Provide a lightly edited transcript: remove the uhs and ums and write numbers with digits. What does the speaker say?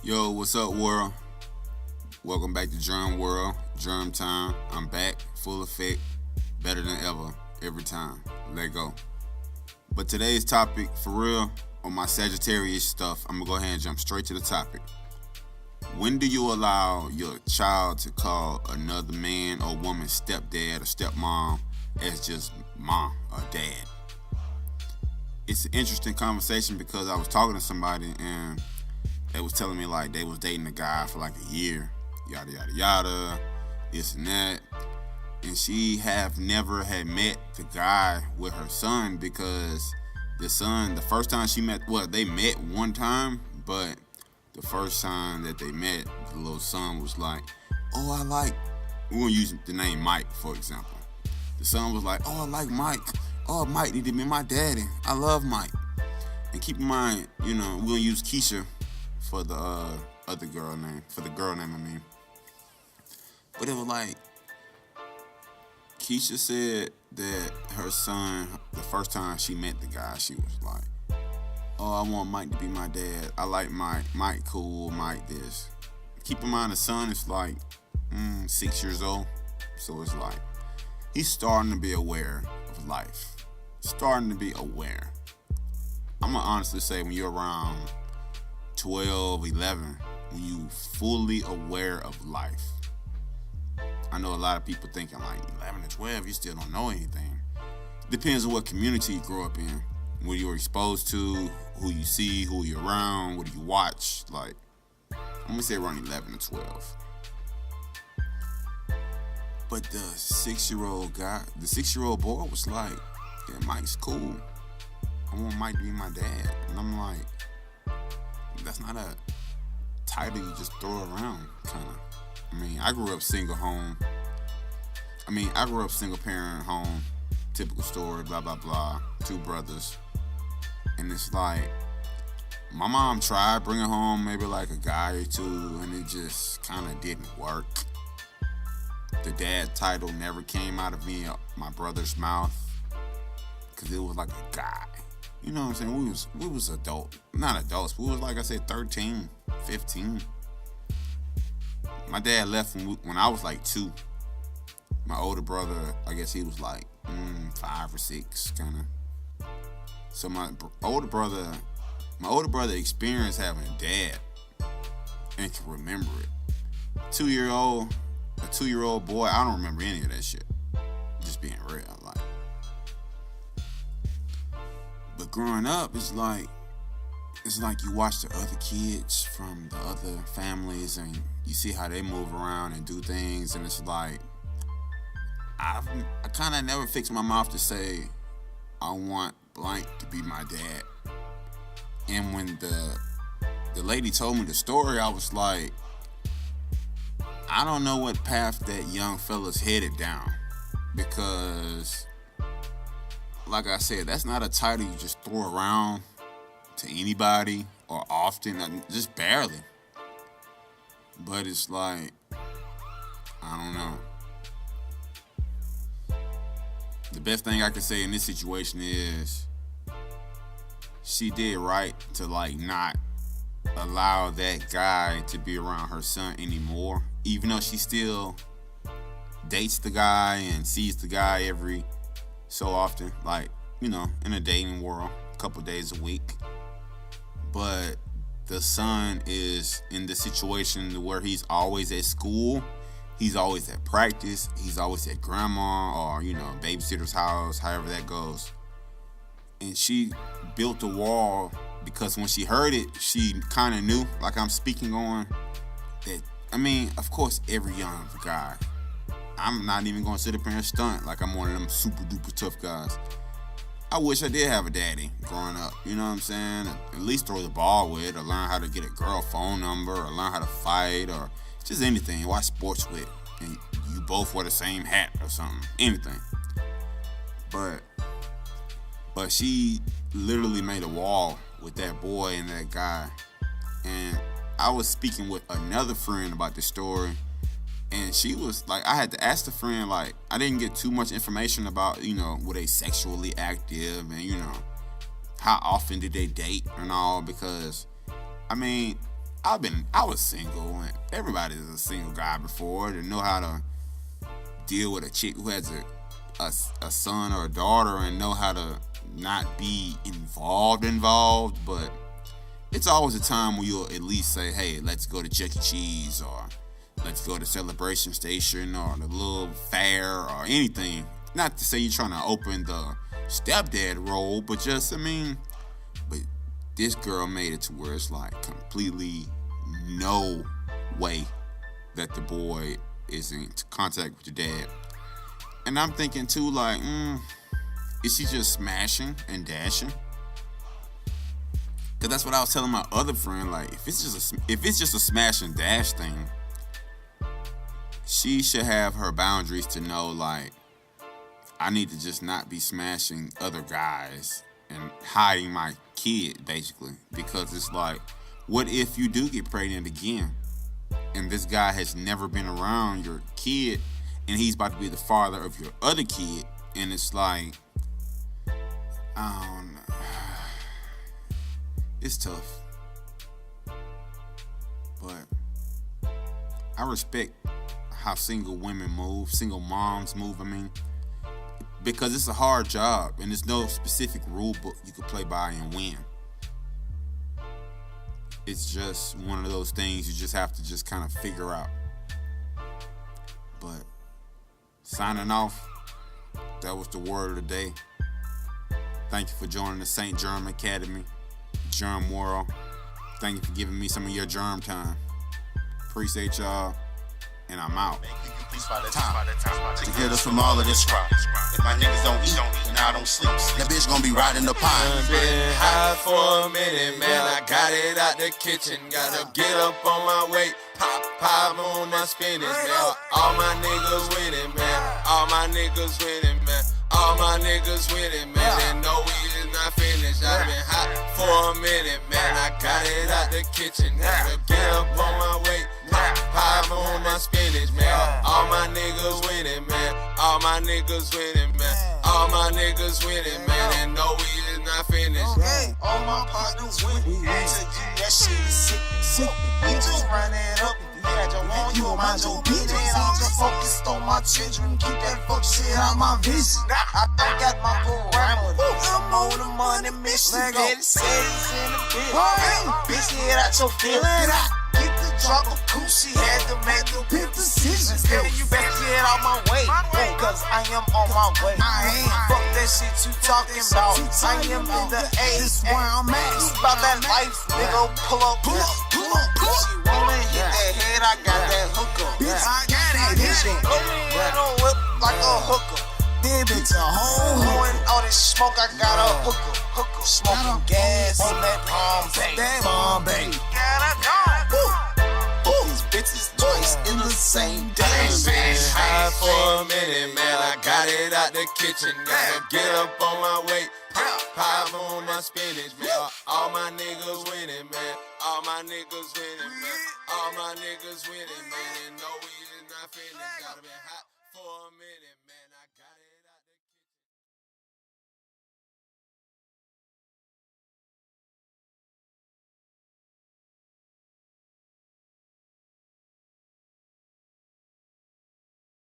Yo, what's up, world? Welcome back to Germ World, Germ Time. I'm back, full effect, better than ever, every time. Let go. But today's topic, for real, on my Sagittarius stuff, I'm gonna go ahead and jump straight to the topic. When do you allow your child to call another man or woman stepdad or stepmom as just mom or dad? It's an interesting conversation because I was talking to somebody and they was telling me like they was dating a guy for like a year, yada yada yada, this and that, and she have never had met the guy with her son because the son, the first time she met, well, they met one time, but the first time that they met, the little son was like, oh, we're gonna use the name Mike for example. The son was like, oh, I like Mike. Oh, Mike need to be my daddy. I love Mike. And keep in mind, we're gonna use Keisha for the other girl name, for the girl name, I mean. But it was like, Keisha said that her son, the first time she met the guy, she was like, oh, I want Mike to be my dad. I like Mike. Mike cool, Mike this. Keep in mind, the son is like 6 years old. So it's like, he's starting to be aware of life. Starting to be aware. I'm going to honestly say when you're around 12, 11, when you fully aware of life. I know a lot of people thinking like 11 and 12, you still don't know anything. Depends on what community you grow up in, what you're exposed to, who you see, who you're around, what do you watch. Like, I'm gonna say around 11 to 12. But the 6-year-old guy, the 6-year-old boy was like, yeah, Mike's cool. I want Mike to be my dad. And I'm like, that's not a title you just throw around, kind of. I mean, I grew up single parent home, typical story, blah, blah, blah, 2 brothers. And it's like, my mom tried bringing home maybe like a guy or 2, and it just kind of didn't work. The dad title never came out of me, my brother's mouth, because it was like a guy. You know what I'm saying? We was not adults. We was, like I said, 13, 15. My dad left when I was like 2. My older brother, I guess he was like 5 or 6, kind of. So my older brother experienced having a dad and can remember it. A 2-year-old boy, I don't remember any of that shit. Just being real, like. But growing up, it's like you watch the other kids from the other families and you see how they move around and do things, and it's like, I kind of never fixed my mouth to say, I want blank to be my dad. And when the lady told me the story, I was like, I don't know what path that young fella's headed down, because like I said, that's not a title you just throw around to anybody or often, just barely. But it's like, I don't know. The best thing I can say in this situation is she did right to like not allow that guy to be around her son anymore, even though she still dates the guy and sees the guy every so often, like, in a dating world, a couple days a week. But the son is in the situation where he's always at school, he's always at practice, he's always at grandma or, babysitter's house, however that goes. And she built a wall because when she heard it, she kind of knew, like I'm speaking on, that, of course, every young guy, I'm not even going to sit up here and stunt like I'm one of them super duper tough guys. I wish I did have a daddy growing up, you know what I'm saying? At least throw the ball with, or learn how to get a girl phone number, or learn how to fight, or just anything. Watch sports with, and you both wear the same hat or something, anything. But she literally made a wall with that boy and that guy. And I was speaking with another friend about this story, and she was like, I had to ask the friend, like, I didn't get too much information about, were they sexually active and, how often did they date and all, because, I was single, and everybody is a single guy before to know how to deal with a chick who has a son or a daughter and know how to not be involved, but it's always a time where you'll at least say, hey, let's go to Chuck E. Cheese, or let's go to Celebration Station, or the little fair, or anything. Not to say you're trying to open the stepdad role, but just, but this girl made it to where it's like completely no way that the boy is in contact with your dad. And I'm thinking too, like, is she just smashing and dashing? Cause that's what I was telling my other friend. Like, if it's just a smash and dash thing, she should have her boundaries to know, like, I need to just not be smashing other guys and hiding my kid, basically. Because it's like, what if you do get pregnant again, and this guy has never been around your kid, and he's about to be the father of your other kid, and it's like, I don't know. It's tough. But I respect how single women move, single moms move, because it's a hard job, and there's no specific rule book you could play by and win. It's just one of those things you just have to just kind of figure out. But signing off, that was the word of the day. Thank you for joining the St. Germ Academy, Germ World. Thank you for giving me some of your germ time. Appreciate y'all, and I'm out. To get us from all of this crap. If my niggas don't eat, and I don't sleep, that bitch gonna be riding the pine. Been high for a minute, man. I got it out the kitchen. Gotta get up on my weight. Pop on my spinach, man. All my niggas winning, man. All my niggas winning, man. All my niggas winning, man. They know we is not finished. I've been hot for a minute, man. I got it out the kitchen. Gotta get up on my weight. Pop on my spinach, man. All my niggas winning, man. All my niggas winning, man. All my niggas winning, man. They know we is not finished. All my partners winning. That shit is sick. We just run it up. Yeah, just want you on my Joe business. I'm just focused on my children. Keep that fuck shit out my vision. I got my parameters. I'm on the money mission. Get it says in the bitch. Bitch, get out your feelings. Get the drop of coochie. Had to make the big decisions. You better get out my way. Cause I am on my way. Fuck that shit you talking about. I am in the A. This where I'm at. You about that life, nigga. Pull up. She wanna hit that head, I got that hooker. Bitch, I got that bitch. Go in a whip like a hooker. Then bitch a hoe. And all this smoke, I got a hooker. Smoking gas on that Bombay. Gotta go. These bitches twice in the same day. Been high for a minute, man. I got it out the kitchen. Gotta get up on my weight. Pop on my spinach, man. All my niggas winning, man. All my niggas winning, man. All my niggas winning, man. And no, we is not finished. Gotta be hot for a minute, man. I got it.